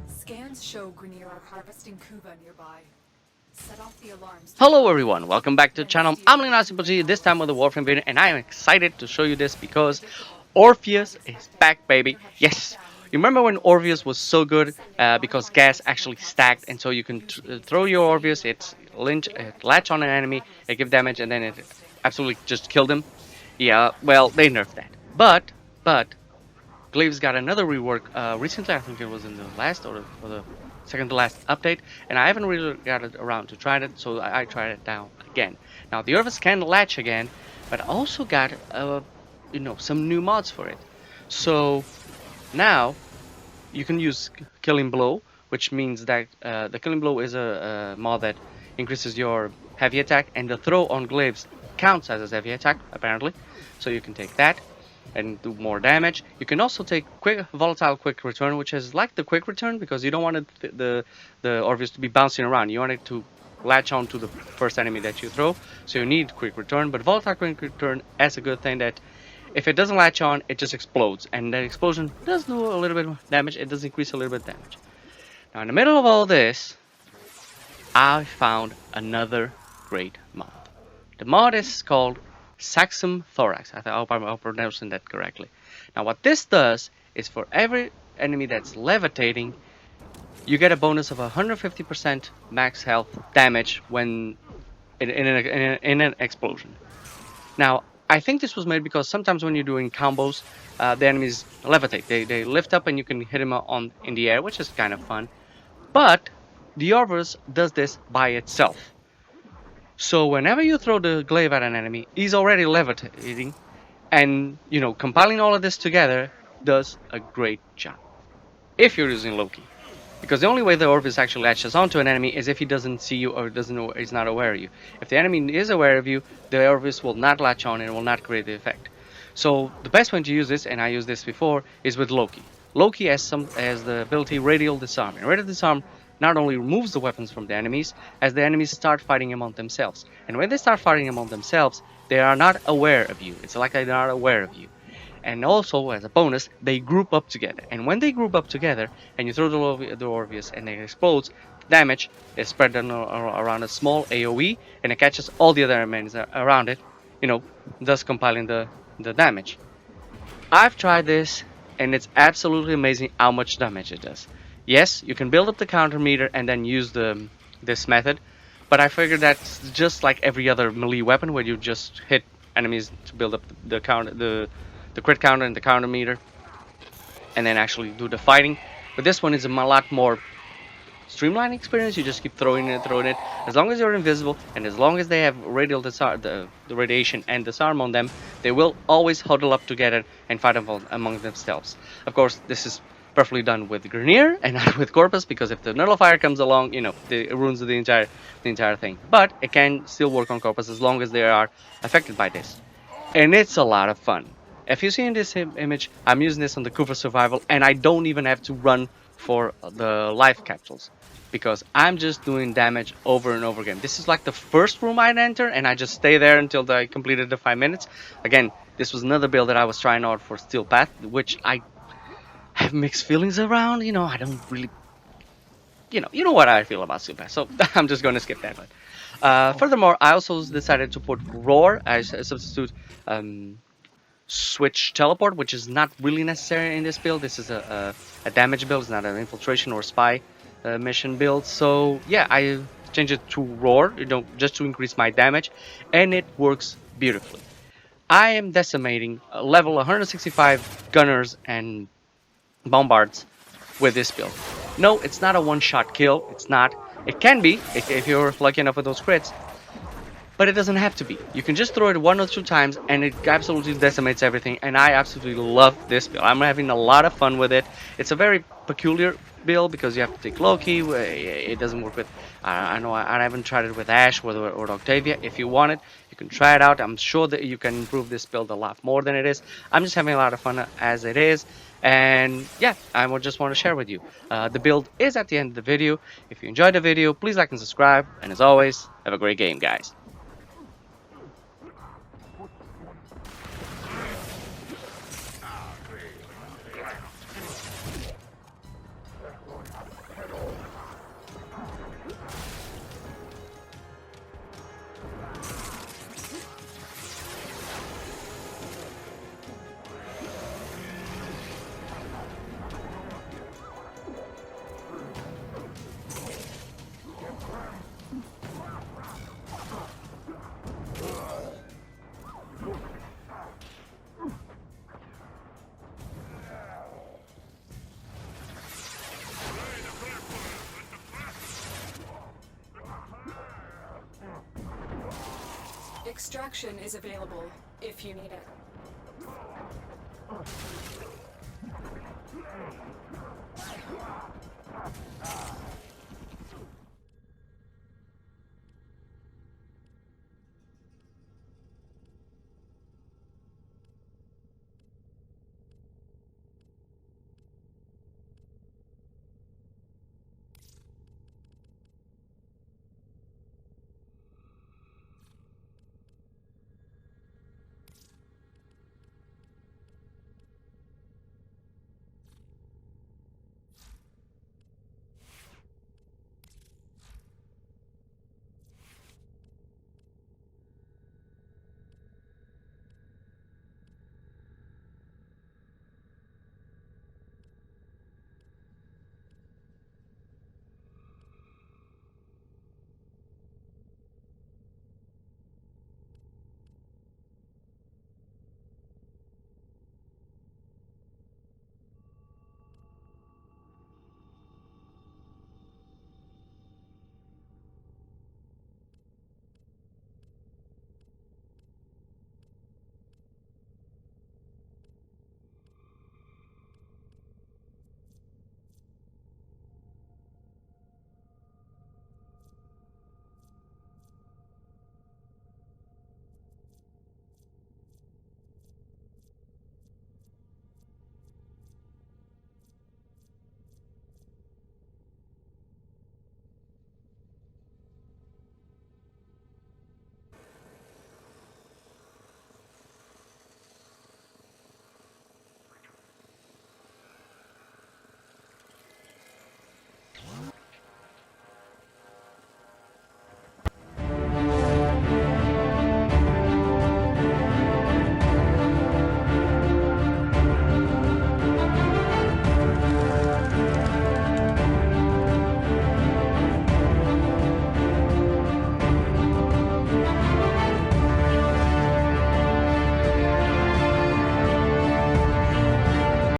Scans show Grenier are harvesting Kuba nearby. Set off the alarms. Hello everyone, welcome back to the channel. I'm Lena, this time with the Warframe video, and I am excited to show you this because Orpheus is back, baby. Yes, you remember when Orvius was so good because gas actually stacked, and so you can throw your Orvius, it latch on an enemy, it give damage, and then it absolutely just killed him. Yeah, well, they nerfed that. But Glaive's got another rework recently. I think it was in the last or the second to last update, and I haven't really got it around to try it, so I tried it now again. Now the Orvis can latch again, but also got some new mods for it. So now you can use Killing Blow, which means that the Killing Blow is a mod that increases your heavy attack, and the throw on Glaives counts as a heavy attack apparently. So you can take that and do more damage. You can also take volatile quick return, which is like the quick return because you don't want the Orvius to be bouncing around. You want it to latch on to the first enemy that you throw, so you need quick return. But volatile quick return has a good thing that if it doesn't latch on, it just explodes, and that explosion does do a little bit of damage. It does increase a little bit of damage. Now in the middle of all this, I found another great mod. The mod is called Saxum Thorax. I hope I'm pronouncing that correctly. Now what this does is for every enemy that's levitating, you get a bonus of 150% max health damage when in an explosion. Now I think this was made because sometimes when you're doing combos, the enemies levitate. They lift up and you can hit them in the air, which is kind of fun. But the Orvis does this by itself. So whenever you throw the Glaive at an enemy, he's already levitating, and compiling all of this together does a great job. If you're using Loki, because the only way the Orvis actually latches onto an enemy is if he doesn't see you or is not aware of you. If the enemy is aware of you, the Orvis will not latch on and will not create the effect. So the best way to use this, and I used this before, is with Loki. Loki has the ability Radial Disarm, and Radial Disarm not only removes the weapons from the enemies, as the enemies start fighting among themselves. And when they start fighting among themselves, they are not aware of you. It's like they're not aware of you. And also, as a bonus, they group up together. And when they group up together, and you throw the Orvius and it explodes, damage is spread around a small AoE, and it catches all the other enemies around it, thus compiling the damage. I've tried this, and it's absolutely amazing how much damage it does. Yes, you can build up the counter meter and then use this method, but I figured that's just like every other melee weapon where you just hit enemies to build up the crit counter and the counter meter, and then actually do the fighting. But this one is a lot more streamlined experience. You just keep throwing it. As long as you're invisible and as long as they have the radiation and disarm on them, they will always huddle up together and fight among themselves. Of course, this is perfectly done with Grenier and not with Corpus, because if the nullifier comes along, it ruins the entire thing. But it can still work on Corpus as long as they are affected by this, and it's a lot of fun. If you see in this image, I'm using this on the Kufa Survival, and I don't even have to run for the life capsules because I'm just doing damage over and over again. This is like the first room I'd enter, and I just stay there until I completed the 5 minutes. Again, this was another build that I was trying out for Steel Path, which I have mixed feelings around. I don't really, you know what I feel about Steel Path, so I'm just going to skip that one. Furthermore, I also decided to put Roar as a substitute switch teleport, which is not really necessary in this build. This is a damage build. It's not an infiltration or spy mission build. So yeah, I changed it to Roar, just to increase my damage, and it works beautifully. I am decimating level 165 gunners and bombards with this build. No, it's not a one-shot kill. It's not. It can be if you're lucky enough with those crits, but it doesn't have to be. You can just throw it 1 or 2 times and it absolutely decimates everything, and I absolutely love this build. I'm having a lot of fun with it. It's a very peculiar build because you have to take Loki. It doesn't work with, I know I haven't tried it with Ash or Octavia. If you want it, you can try it out. I'm sure that you can improve this build a lot more than it is. I'm just having a lot of fun as it is. And yeah, I just want to share with you. The build is at the end of the video. If you enjoyed the video, please like and subscribe. And as always, have a great game, guys. Extraction is available if you need it.